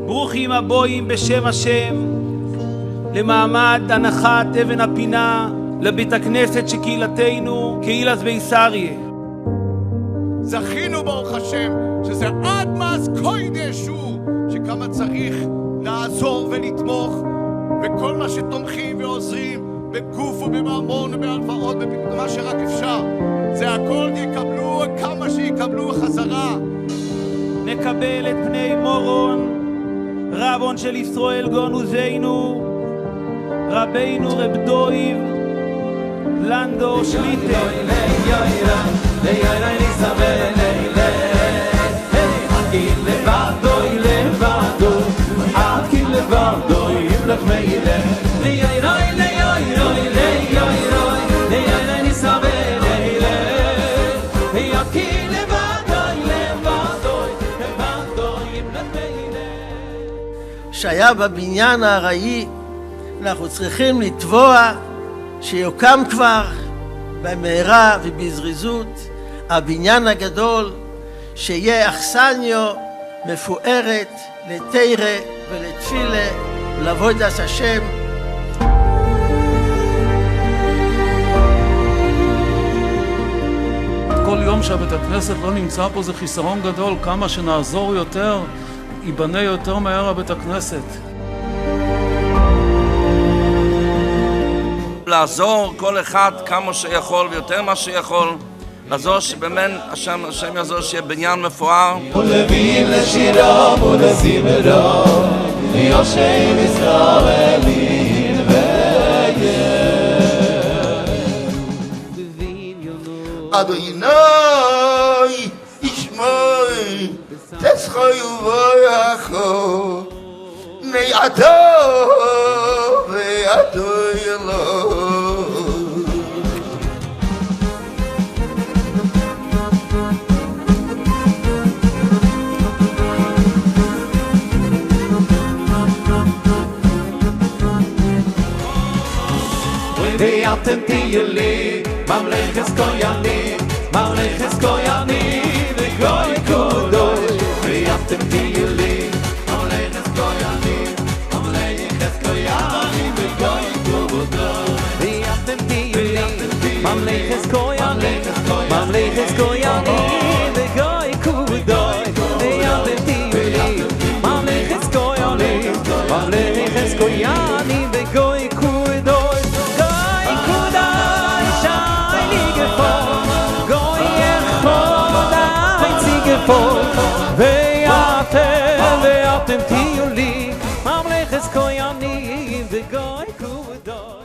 ברוכים הבאים בשם השם למעמד הנחת אבן הפינה לבית הכנסת של קהילתנו, קהילת ביסריה. זכינו ברוך השם שזה אדמס קוידש הוא שכמה צריך לעזור ולתמוך וכל מה שתומכים ועוזרים בגוף ובממון ובהלוואות ובמה שרק אפשר, זה הכל יקבלו כמה שיקבלו חזרה. נקבל את פני מורון רבון של ישראל גונוזנו רבינו רב דויב לנדו שליטה. שהיה בבניין הארעי, אנחנו צריכים לתבוע שיוקם כבר במהרה ובזריזות הבניין הגדול, שיהיה אכסניו מפוארת לתורה ולתפילה ולעבודת השם. כל יום שהבית הכנסת לא נמצא פה זה חיסרון גדול. כמה שנעזור יותר ייבנה יותר מהר הבית הכנסת. לעזור כל אחד כמה שיכול ויותר מה שיכול, לעזור שבאמת השם יעזור שיהיה בניין מפואר. ולבים לשירם ולזמרם ליושבי ישראלים אדוני ישמעי תסחו ויחו נייעתו ויעתו ילו ואתם תהיה לי ממלכת כהנים, ממלכת כהנים וגוי קדוש. ואתם תהיה לי ממלכת כהנים, ממלכת כהנים וגוי קדוש. ואתם תהיה לי ממלכת כהנים, ממלכת כהנים וגוי קדוש. ואתם תהיה לי ממלכת כהנים, ממלכת כהנים וגוי קדוש. ואתם תהיו לי ממלכת כהנים וגוי קדוש.